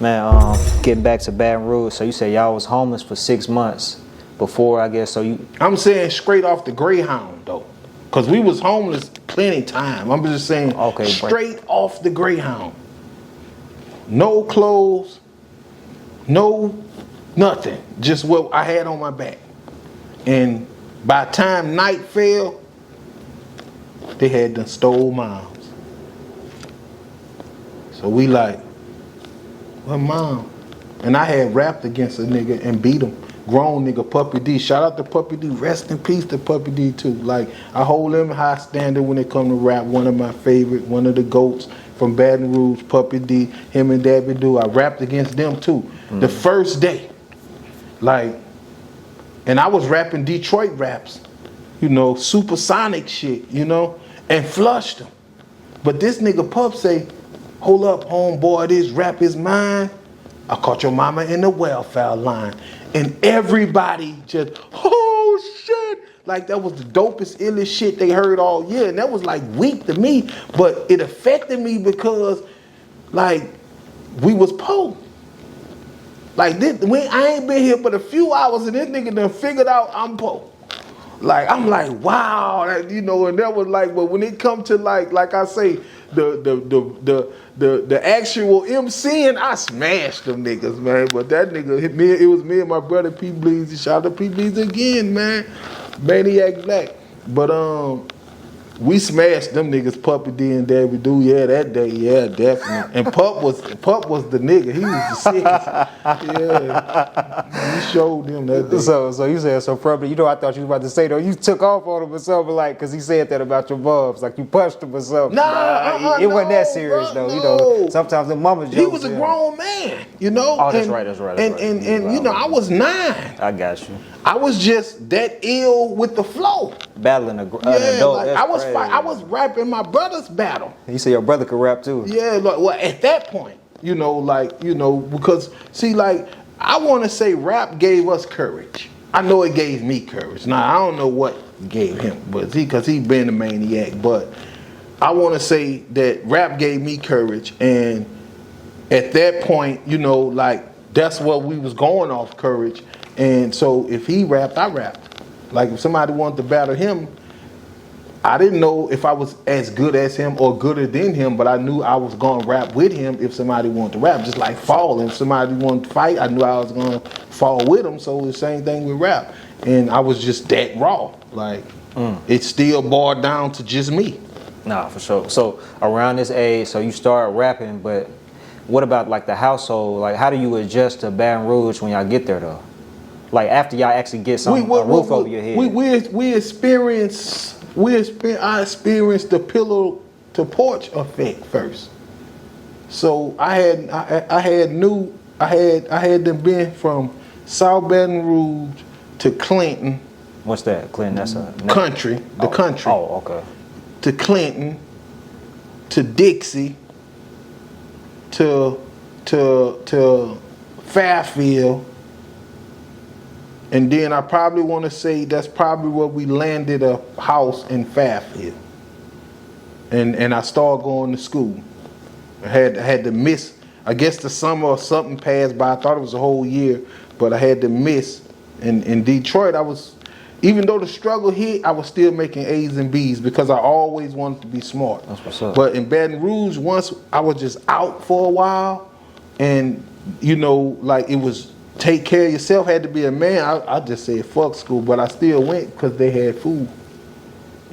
Man, getting back to Baton Rouge, so you said y'all was homeless for 6 months before, I guess, so you... I'm saying straight off the Greyhound, though. Because we was homeless plenty time. I'm just saying straight off the Greyhound. No clothes, no nothing. Just what I had on my back. And by the time night fell, they had done stole miles. So we like, well, Mom. And I had rapped against a nigga and beat him. Grown nigga, Puppy D. Shout out to Puppy D. Rest in peace to Puppy D too. Like, I hold him high standard when it come to rap. One of my favorite, one of the GOATs from Baton Rouge, Puppy D. Him and Dabby Do. I rapped against them too. The first day. Like, and I was rapping Detroit raps. You know, supersonic shit, you know, and flushed them. But this nigga Pup say, hold up, homeboy, this rap is mine. I caught your mama in the welfare line. And everybody just, oh shit. Like that was the dopest, illest shit they heard all year. And that was like weak to me. But it affected me because like we was poor. Like this, I ain't been here but a few hours and this nigga done figured out I'm poor. Like I'm like, wow, that, you know, and that was like, but when it come to like I say, the actual MCing, I smashed them niggas, man. But that nigga hit me. It was me and my brother P Bleezy. Shout out to P Bleezy again, man. Maniac Black. But we smashed them niggas, Puppy D and Dabby Do. Yeah, that day, yeah, definitely. And Pup was the nigga. He was the sickest. Yeah, we showed him that day. So you said so probably. You know, I thought you was about to say though. You took off on him or something like, cause he said that about your bubs, like you punched him or something. It wasn't that serious though. You know, sometimes the mama jokes. He was a grown man, you know. Oh, that's right. And you know, I was 9. I got you. I was just that ill with the flow. Battling an adult. Like I was rapping my brother's battle. You say your brother could rap too. Yeah, like, well, at that point, you know, like, you know, because see, like, I want to say rap gave us courage. I know it gave me courage. Now I don't know what gave him, but because he been a maniac. But I want to say that rap gave me courage, and at that point, you know, like that's what we was going off, courage. And so if he rapped, I rapped. Like if somebody wanted to battle him, I didn't know if I was as good as him or gooder than him, but I knew I was going to rap with him if somebody wanted to rap. Just like fall. If somebody wanted to fight, I knew I was going to fall with him. So the same thing with rap. And I was just that raw. Like, it still boiled down to just me. Nah, for sure. So around this age, so you start rapping, but what about like the household? Like how do you adjust to Baton Rouge when y'all get there though? Like after y'all actually get a roof over your head. I experienced the pillow to porch effect first. So I had them been from South Baton Rouge to Clinton. What's that? Clinton, that's a country. The country. Oh, okay. To Clinton, to Dixie, to Fairfield. And then I probably want to say that's probably where we landed a house in Fairfield. And I started going to school. I had to miss, I guess the summer or something passed by. I thought it was a whole year, but I had to miss. In Detroit, I was, even though the struggle hit, I was still making A's and B's because I always wanted to be smart. That's what's up. But in Baton Rouge, once I was just out for a while, and you know, like it was, take care of yourself, had to be a man. I just said fuck school, but I still went because they had food.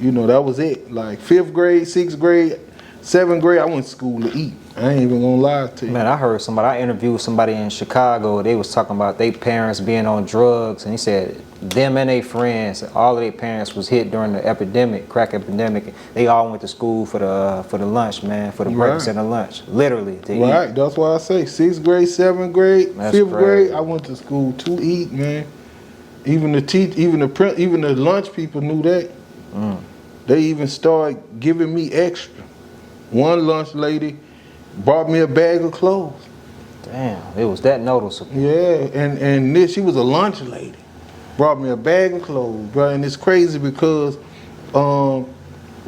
You know, that was it. Like 5th grade, 6th grade, 7th grade, I went to school to eat. I ain't even gonna lie to you. Man, I interviewed somebody in Chicago. They was talking about their parents being on drugs, and he said them and their friends, all of their parents was hit during the epidemic, crack epidemic. They all went to school for the lunch, man, for the breakfast and the lunch, literally to eat. Right, that's why I say 6th grade, 7th grade, 5th grade, I went to school to eat, man. Even the lunch people knew that. They even started giving me extra. One lunch lady brought me a bag of clothes. Damn, it was that noticeable. Yeah, and this, she was a lunch lady. Brought me a bag of clothes, bro. And it's crazy because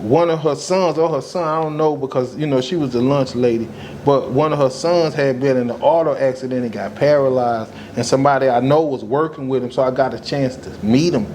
one of her sons, or her son, I don't know, because you know she was the lunch lady, but one of her sons had been in an auto accident and got paralyzed, and somebody I know was working with him, so I got a chance to meet him,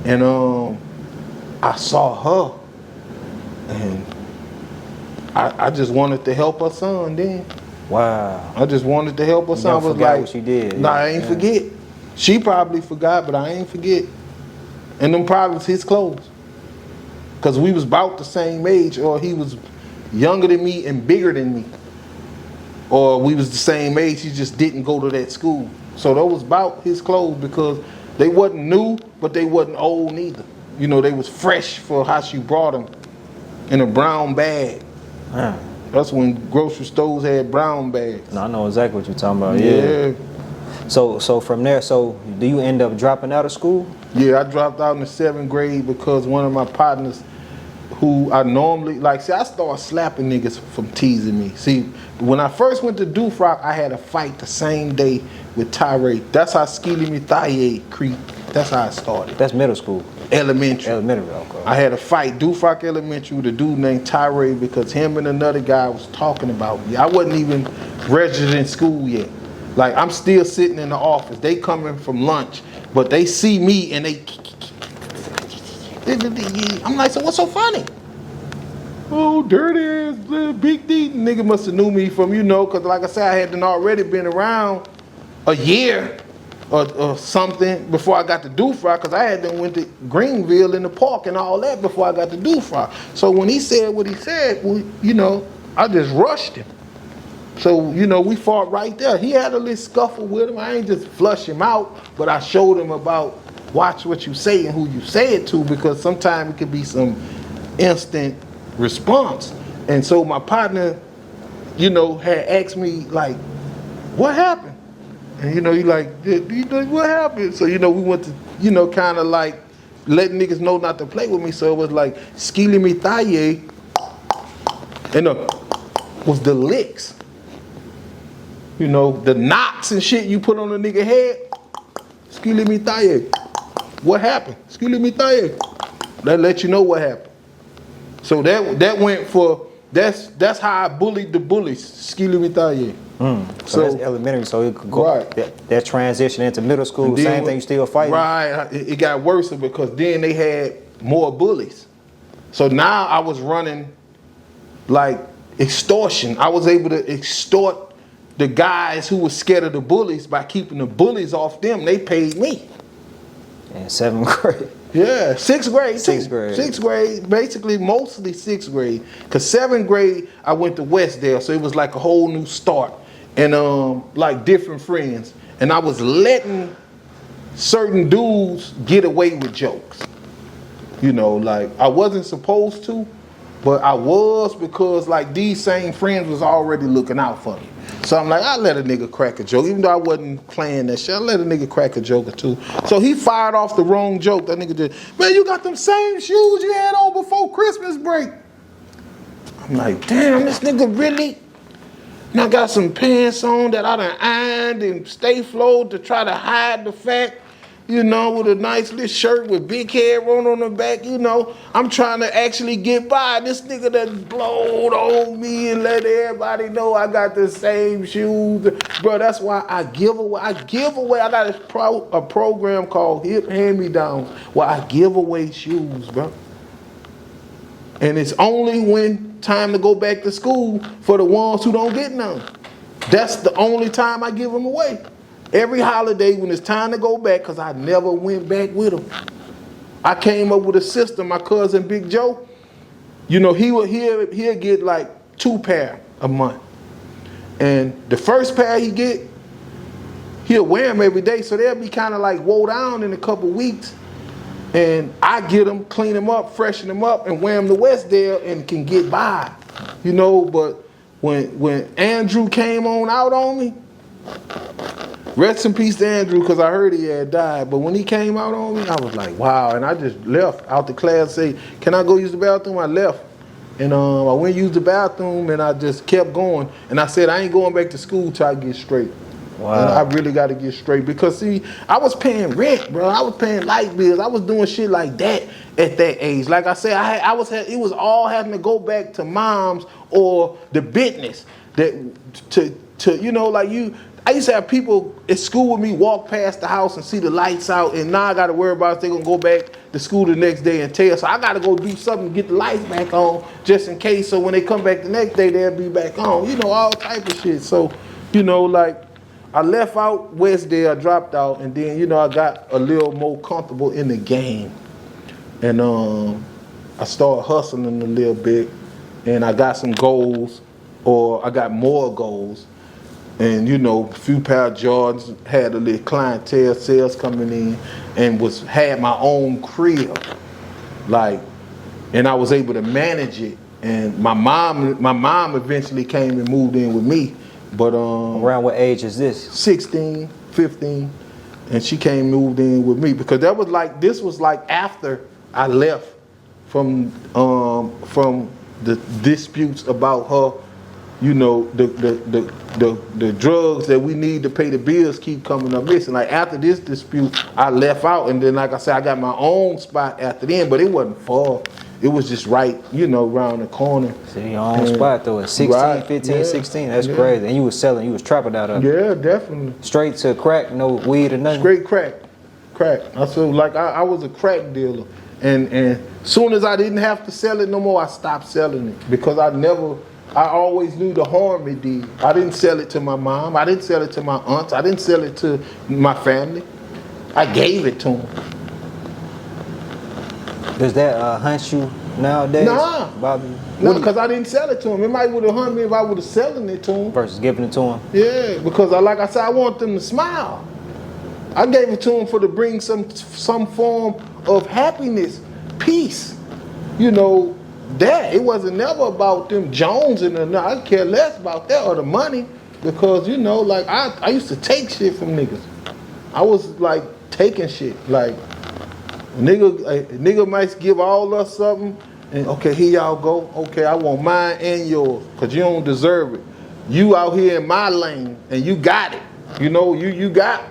and I saw her, and I just wanted to help her son then. Wow. I just wanted to help her son. You was like, what she did. Nah, I ain't forget. She probably forgot, but I ain't forget. And them probably was his clothes. Because we was about the same age, or he was younger than me and bigger than me. Or we was the same age, he just didn't go to that school. So that was about his clothes, because they wasn't new, but they wasn't old neither. You know, they was fresh for how she brought them in a brown bag. Man. That's when grocery stores had brown bags. No, I know exactly what you're talking about. Yeah. So from there, so do you end up dropping out of school? Yeah, I dropped out in the 7th grade because one of my partners, who I normally, I started slapping niggas from teasing me. See, when I first went to Dufrock, I had a fight the same day with Tyree. That's how Skilly Mithaye Creek, that's how I started. That's middle school. Elementary. Okay. I had a fight, Dufrock Elementary, with a dude named Tyree, because him and another guy was talking about me. I wasn't even registered in school yet. Like, I'm still sitting in the office. They coming from lunch, but they see me and they, I'm like, so what's so funny? Oh, dirty ass, big D. Nigga must have knew me from, because like I said, I hadn't already been around a year or something before I got to Dufrock, because I had done went to Greenville in the park and all that before I got to Dufrock. So when he said what he said, well, I just rushed him. So, we fought right there. He had a little scuffle with him. I ain't just flush him out, but I showed him about watch what you say and who you say it to, because sometimes it could be some instant response. And so my partner, had asked me, like, what happened? And, he like, what happened? So, we went to, kind of like letting niggas know not to play with me. So it was like, Skilly Mithaye, and was the licks. The knots and shit you put on a nigga head. Skilly Mithaye. What happened? Skilly Mithaye. That let you know what happened. So that went for, that's how I bullied the bullies. Skilly Mithaye. So that's elementary, so it could go right. that transition into middle school, same thing, you still fighting. Right, it got worse because then they had more bullies. So now I was running like extortion. I was able to extort the guys who were scared of the bullies by keeping the bullies off them. They paid me. In 7th grade. Yeah, 6th grade. 6th grade. 6th grade, basically mostly 6th grade. Because 7th grade, I went to Westdale, so it was like a whole new start. And like different friends. And I was letting certain dudes get away with jokes. Like I wasn't supposed to, but I was, because like these same friends was already looking out for me. So I'm like, I let a nigga crack a joke. Even though I wasn't playing that shit, I let a nigga crack a joke or two. So he fired off the wrong joke. That nigga did, man, you got them same shoes you had on before Christmas break. I'm like, damn, this nigga really? And I got some pants on that I done ironed and stay flowed to try to hide the fact, with a nice little shirt with big hair on the back, I'm trying to actually get by. This nigga that blowed on me and let everybody know I got the same shoes. Bro, that's why I give away. I got a program called Hip Hand-Me-Downs where I give away shoes, bro. And it's only when time to go back to school for the ones who don't get none. That's the only time I give them away. Every holiday when it's time to go back, because I never went back with them. I came up with a system. My cousin Big Joe, he'll get like 2 pair a month. And the first pair he get, he'll wear them every day. So they'll be kind of like woe down in a couple weeks. And I get them, clean them up, freshen them up, and wear them to Westdale and can get by. But when Andrew came out on me, rest in peace to Andrew, because I heard he had died. But when he came out on me, I was like, wow. And I just left out the class, say, can I go use the bathroom? I left. And I went and used the bathroom, and I just kept going. And I said, I ain't going back to school till I get straight. Wow. And I really got to get straight because see, I was paying rent, bro. I was paying light bills. I was doing shit like that at that age. Like I said, it was all having to go back to moms or the business that to you know, like you. I used to have people at school with me walk past the house and see the lights out, and now I got to worry about if they're gonna go back to school the next day and tell. So I got to go do something to get the lights back on just in case. So when they come back the next day, they'll be back on. You know, all type of shit. So, you know, like. I left out West there, I dropped out, and then, you know, I got a little more comfortable in the game. And I started hustling a little bit, and I got some goals, or I got more goals. And, you know, a few pair of Jordans, had a little clientele, sales coming in, and had my own crib. Like, and I was able to manage it. And my mom eventually came and moved in with me. But around what age is this? 16, 15, and she came and moved in with me because this was like after I left from the disputes about her, you know, the drugs that we need to pay the bills keep coming up missing. Like after this dispute, I left out, and then like I said, I got my own spot after then, but it wasn't far. It was just right, you know, around the corner. See, your own spot though, at 16, right, 15, yeah, 16, that's crazy. And you was trapping out of it. Yeah, definitely. Straight to crack, no weed or nothing? Straight crack. I feel like I was a crack dealer. And soon as I didn't have to sell it no more, I stopped selling it. Because I always knew the harm it did. I didn't sell it to my mom. I didn't sell it to my aunts. I didn't sell it to my family. I gave it to them. Does that hunt you nowadays? Nah. Bobby? No, because I didn't sell it to him. It might would have hunted me if I would have selling it to him. Versus giving it to him? Yeah, because like I said, I want them to smile. I gave it to him to bring some form of happiness, peace. You know, that. It wasn't never about them Jones and I care less about that or the money. Because, you know, like I used to take shit from niggas. I was like taking shit. Like, a nigga might give all us something, and okay, here y'all go. Okay, I want mine and yours, cause you don't deserve it. You out here in my lane, and you got it. You know, you got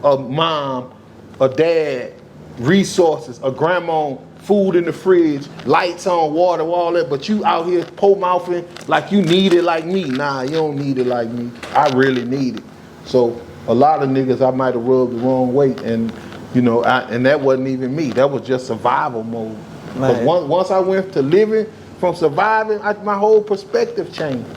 a mom, a dad, resources, a grandma, food in the fridge, lights on, water, all that. But you out here po-mouthing like you need it like me. Nah, you don't need it like me. I really need it. So a lot of niggas I might have rubbed the wrong way, and you know, and that wasn't even me. That was just survival mode. But once I went to living from surviving, my whole perspective changed.